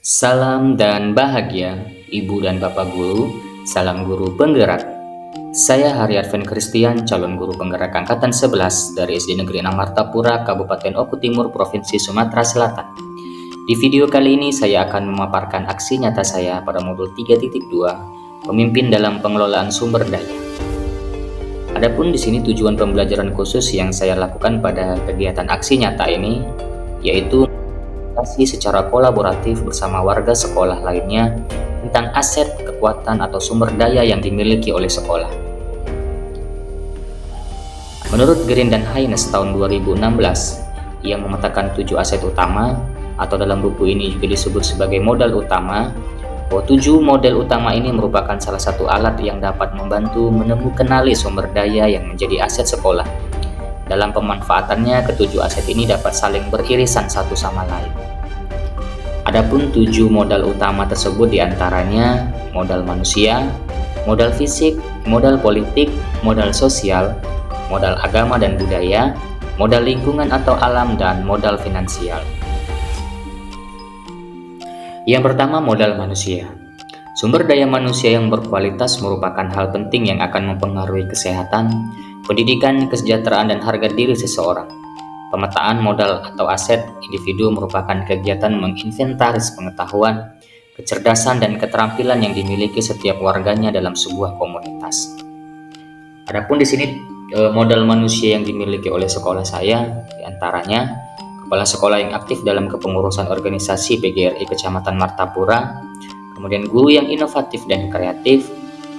Salam dan bahagia, Ibu dan Bapak Guru, salam guru penggerak. Saya Haryadven Christian, calon guru penggerak angkatan 11 dari SD Negeri 6 Martapura, Kabupaten Oku Timur, Provinsi Sumatera Selatan. Di video kali ini saya akan memaparkan aksi nyata saya pada modul 3.2, pemimpin dalam pengelolaan sumber daya. Adapun di sini tujuan pembelajaran khusus yang saya lakukan pada kegiatan aksi nyata ini yaitu secara kolaboratif bersama warga sekolah lainnya tentang aset, kekuatan, atau sumber daya yang dimiliki oleh sekolah. Menurut Green dan Haynes tahun 2016, ia memetakan 7 aset utama, atau dalam buku ini juga disebut sebagai modal utama, bahwa 7 model utama ini merupakan salah satu alat yang dapat membantu menemukan sumber daya yang menjadi aset sekolah. Dalam pemanfaatannya, ketujuh aset ini dapat saling beririsan satu sama lain. Adapun 7 modal utama tersebut diantaranya modal manusia, modal fisik, modal politik, modal sosial, modal agama dan budaya, modal lingkungan atau alam, dan modal finansial. Yang pertama, modal manusia. Sumber daya manusia yang berkualitas merupakan hal penting yang akan mempengaruhi kesehatan, pendidikan, kesejahteraan, dan harga diri seseorang. Pemetaan modal atau aset individu merupakan kegiatan menginventaris pengetahuan, kecerdasan, dan keterampilan yang dimiliki setiap warganya dalam sebuah komunitas. Adapun di sini modal manusia yang dimiliki oleh sekolah saya diantaranya kepala sekolah yang aktif dalam kepengurusan organisasi PGRI Kecamatan Martapura, kemudian guru yang inovatif dan kreatif,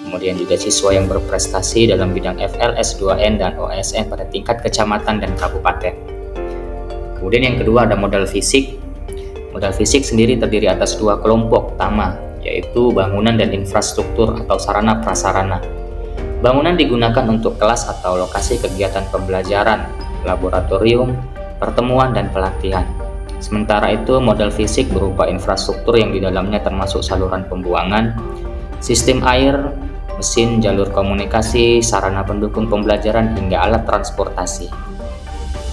kemudian juga siswa yang berprestasi dalam bidang FLS 2N dan OSN pada tingkat kecamatan dan kabupaten. Kemudian yang kedua ada modal fisik. Modal fisik sendiri terdiri atas 2 kelompok utama, yaitu bangunan dan infrastruktur atau sarana prasarana. Bangunan digunakan untuk kelas atau lokasi kegiatan pembelajaran, laboratorium, pertemuan, dan pelatihan. Sementara itu, modal fisik berupa infrastruktur yang di dalamnya termasuk saluran pembuangan, sistem air, mesin, jalur komunikasi, sarana pendukung pembelajaran, hingga alat transportasi.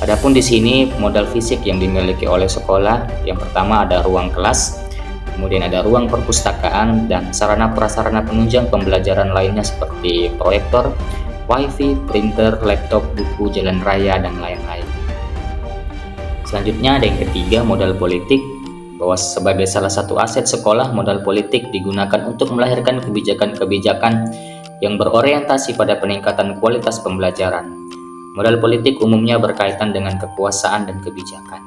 Adapun di sini modal fisik yang dimiliki oleh sekolah, yang pertama ada ruang kelas, kemudian ada ruang perpustakaan, dan sarana prasarana penunjang pembelajaran lainnya seperti proyektor, wifi, printer, laptop, buku, jalan raya, dan lain-lain. Selanjutnya ada yang ketiga, modal politik, bahwa sebagai salah satu aset sekolah, modal politik digunakan untuk melahirkan kebijakan-kebijakan yang berorientasi pada peningkatan kualitas pembelajaran. Modal politik umumnya berkaitan dengan kekuasaan dan kebijakan.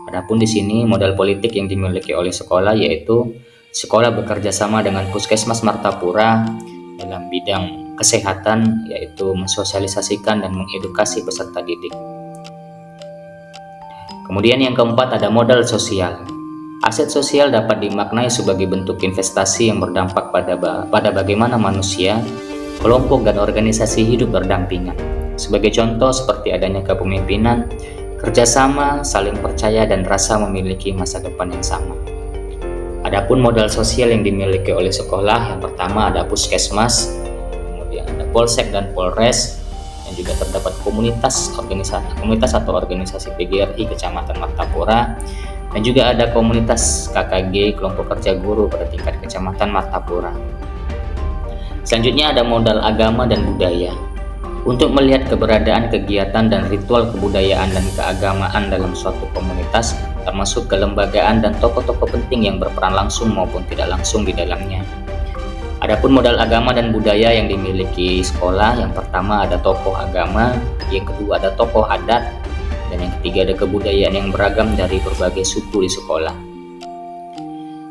Adapun di sini modal politik yang dimiliki oleh sekolah yaitu sekolah bekerja sama dengan Puskesmas Martapura dalam bidang kesehatan, yaitu mensosialisasikan dan mengedukasi peserta didik. Kemudian yang keempat ada modal sosial. Aset sosial dapat dimaknai sebagai bentuk investasi yang berdampak pada bagaimana manusia, kelompok, dan organisasi hidup berdampingan. Sebagai contoh seperti adanya kepemimpinan, kerjasama, saling percaya, dan rasa memiliki masa depan yang sama. Adapun modal sosial yang dimiliki oleh sekolah, yang pertama ada Puskesmas, kemudian ada Polsek dan Polres, dan juga terdapat komunitas atau organisasi PGRI Kecamatan Martapura, dan juga ada komunitas KKG kelompok kerja guru pada tingkat Kecamatan Martapura. Selanjutnya ada modal agama dan budaya. Untuk melihat keberadaan kegiatan dan ritual kebudayaan dan keagamaan dalam suatu komunitas, termasuk kelembagaan dan tokoh-tokoh penting yang berperan langsung maupun tidak langsung di dalamnya. Adapun modal agama dan budaya yang dimiliki sekolah, yang pertama ada tokoh agama, yang kedua ada tokoh adat, dan yang ketiga ada kebudayaan yang beragam dari berbagai suku di sekolah.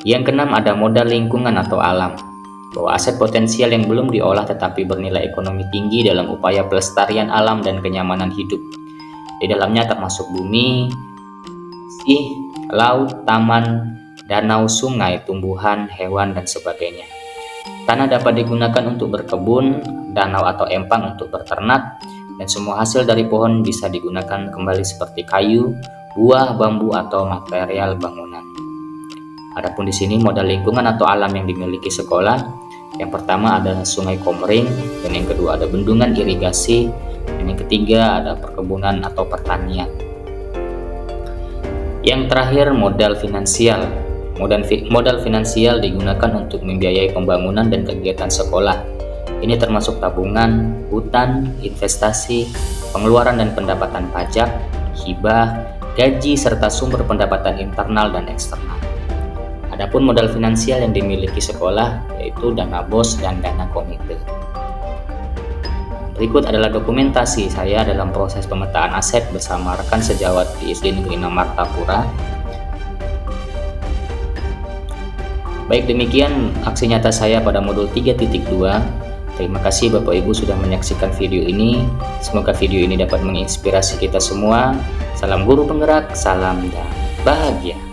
Yang keenam ada modal lingkungan atau alam, bahwa aset potensial yang belum diolah tetapi bernilai ekonomi tinggi dalam upaya pelestarian alam dan kenyamanan hidup. Di dalamnya termasuk bumi, laut, taman, danau, sungai, tumbuhan, hewan, dan sebagainya. Tanah dapat digunakan untuk berkebun, danau atau empang untuk berternak, dan semua hasil dari pohon bisa digunakan kembali seperti kayu, buah, bambu, atau material bangunan. Adapun di sini modal lingkungan atau alam yang dimiliki sekolah, yang pertama ada Sungai Komering, dan yang kedua ada bendungan irigasi, dan yang ketiga ada perkebunan atau pertanian. Yang terakhir modal finansial. Modal finansial digunakan untuk membiayai pembangunan dan kegiatan sekolah. Ini termasuk tabungan, hutang, investasi, pengeluaran dan pendapatan pajak, hibah, gaji, serta sumber pendapatan internal dan eksternal. Adapun modal finansial yang dimiliki sekolah yaitu dana BOS dan dana komite. Berikut adalah dokumentasi saya dalam proses pemetaan aset bersama rekan sejawat di SD Negeri 6 Martapura. Baik, demikian aksi nyata saya pada modul 3.2. Terima kasih Bapak Ibu sudah menyaksikan video ini. Semoga video ini dapat menginspirasi kita semua. Salam guru penggerak, salam dan bahagia.